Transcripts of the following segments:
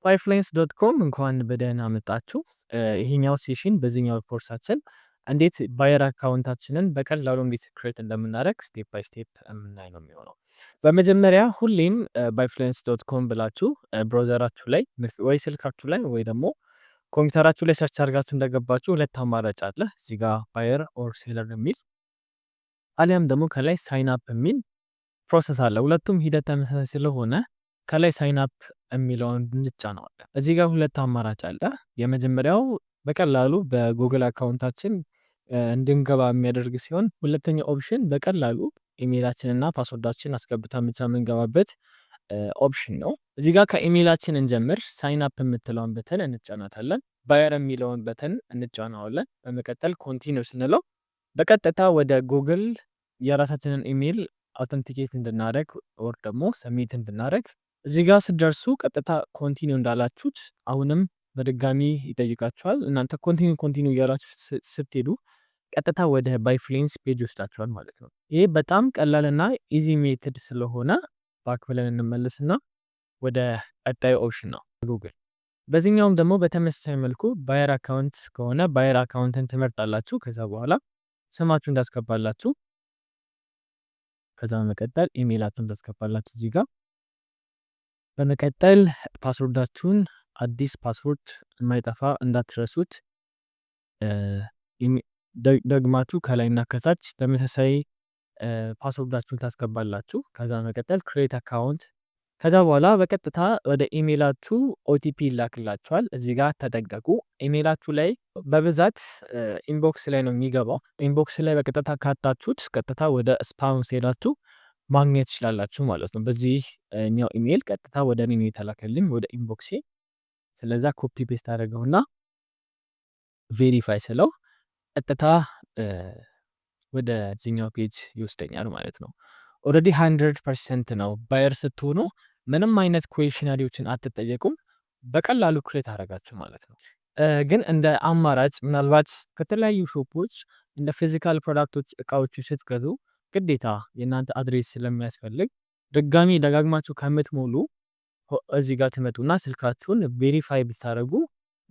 ፋይፍላይንስ.ኮም እንኳን በደህና መጣችሁ። ይሄኛው ሴሽን በዚህኛው ኮርሳችን እንዴት ባየር አካውንታችንን በቀላሉ እንዴት ክሬት እንደምናደርግ ስቴፕ ባይ ስቴፕ የምናይ ነው የሚሆነው። በመጀመሪያ ሁሌም ባይፍላይንስ.ኮም ብላችሁ ብራውዘራችሁ ላይ ወይ ስልካችሁ ላይ ወይ ደግሞ ኮምፒውተራችሁ ላይ ሰርች አድርጋችሁ እንደገባችሁ ሁለት አማራጭ አለ። እዚህ ጋር ባየር ኦር ሴለር የሚል አሊያም ደግሞ ከላይ ሳይን አፕ የሚል ፕሮሰስ አለ። ሁለቱም ሂደት ተመሳሳይ ስለሆነ ከላይ ሳይን አፕ የሚለውን እንጫነዋለን። እዚህ ጋር ሁለት አማራጭ አለ። የመጀመሪያው በቀላሉ በጉግል አካውንታችን እንድንገባ የሚያደርግ ሲሆን፣ ሁለተኛው ኦፕሽን በቀላሉ ኢሜይላችንና ፓስወርዳችን አስገብተን ብቻ የምንገባበት ኦፕሽን ነው። እዚህ ጋር ከኢሜይላችን እንጀምር። ሳይን አፕ የምትለውን በተን እንጫናታለን። ባየር የሚለውን በተን እንጫናዋለን። በመቀጠል ኮንቲኒው ስንለው በቀጥታ ወደ ጉግል የራሳችንን ኢሜይል አውተንቲኬት እንድናደርግ ወር ደግሞ ሰሚት እንድናደርግ እዚህ ጋር ስትደርሱ ቀጥታ ኮንቲኒው እንዳላችሁት አሁንም በድጋሚ ይጠይቃችኋል። እናንተ ኮንቲኒው እያላችሁ ስትሄዱ ቀጥታ ወደ ባይፍላይንስ ፔጅ ወስዳችኋል ማለት ነው። ይሄ በጣም ቀላልና ኢዚ ሜትድ ስለሆነ ባክ ብለን እንመለስና ወደ ቀጣዩ ኦፕሽን ነው ጉግል። በዚህኛውም ደግሞ በተመሳሳይ መልኩ ባየር አካውንት ከሆነ ባየር አካውንትን ትመርጣላችሁ። ከዛ በኋላ ስማችሁ እንዳስገባላችሁ፣ ከዛ በመቀጠል ኢሜይላችሁን እንዳስገባላችሁ እዚህ ጋር በመቀጠል ፓስወርዳችሁን አዲስ ፓስወርድ የማይጠፋ እንዳትረሱት ደግማችሁ ከላይና ከታች ተመሳሳይ ፓስወርዳችሁን ታስገባላችሁ። ከዛ በመቀጠል ክሬት አካውንት፣ ከዛ በኋላ በቀጥታ ወደ ኢሜይላችሁ ኦቲፒ ይላክላችኋል። እዚህ ጋር ተጠንቀቁ። ኢሜይላችሁ ላይ በብዛት ኢንቦክስ ላይ ነው የሚገባው። ኢንቦክስ ላይ በቀጥታ ካጣችሁት ቀጥታ ወደ ስፓም ሄዳችሁ ማግኘት ትችላላችሁ ማለት ነው። በዚህኛው ኢሜይል ቀጥታ ወደ እኔ ነው የተላከልኝ ወደ ኢንቦክሴ። ስለዛ ኮፒ ፔስት አደረገውና ቬሪፋይ ስለው ቀጥታ ወደዚህኛው ፔጅ ይወስደኛል ማለት ነው። ኦልሬዲ 100% ነው። ባየር ስትሆኑ ምንም አይነት ኩዌሽነሪዎችን አትጠየቁም። በቀላሉ ክሬት አደረጋችሁ ማለት ነው። ግን እንደ አማራጭ ምናልባት ከተለያዩ ሾፖች እንደ ፊዚካል ፕሮዳክቶች እቃዎች ስትገዙ ግዴታ የእናንተ አድሬስ ስለሚያስፈልግ ድጋሚ ደጋግማችሁ ከምትሞሉ እዚህ ጋር ትመጡና ስልካችሁን ቬሪፋይ ብታደርጉ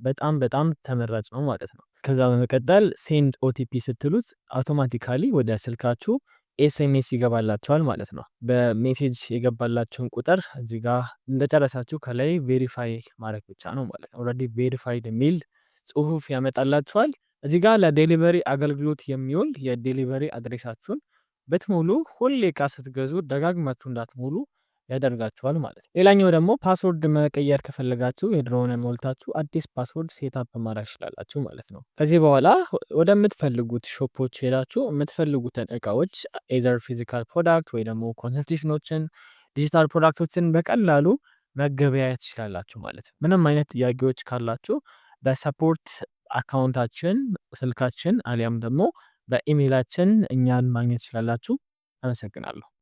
በጣም ተመራጭ ነው ማለት ነው። ከዛ በመቀጠል ሴንድ ኦቲፒ ስትሉት አውቶማቲካሊ ወደ ስልካችሁ ኤስኤምኤስ ይገባላችኋል ማለት ነው። በሜሴጅ የገባላችሁን ቁጥር እዚህ ጋር እንደጨረሳችሁ ከላይ ቬሪፋይ ማድረግ ብቻ ነው ማለት ነው። ኦልሬዲ ቬሪፋይድ የሚል ጽሁፍ ያመጣላችኋል። እዚህ ጋር ለዴሊቨሪ አገልግሎት የሚውል የዴሊቨሪ አድሬሳችሁን በትሞሉ ሁሌ እቃ ስትገዙ ደጋግማችሁ እንዳትሞሉ ያደርጋችኋል ማለት ነው። ሌላኛው ደግሞ ፓስወርድ መቀየር ከፈለጋችሁ የድሮውን ሞልታችሁ አዲስ ፓስወርድ ሴታፕ ማድረግ ትችላላችሁ ማለት ነው። ከዚህ በኋላ ወደምትፈልጉት ሾፖች ሄዳችሁ የምትፈልጉትን እቃዎች ኤዘር ፊዚካል ፕሮዳክት ወይ ደግሞ ኮንሰልቴሽኖችን፣ ዲጂታል ፕሮዳክቶችን በቀላሉ መገበያየት ትችላላችሁ ማለት ነው። ምንም አይነት ጥያቄዎች ካላችሁ በሰፖርት አካውንታችን ስልካችን አሊያም ደግሞ በኢሜይላችን እኛን ማግኘት ትችላላችሁ። አመሰግናለሁ።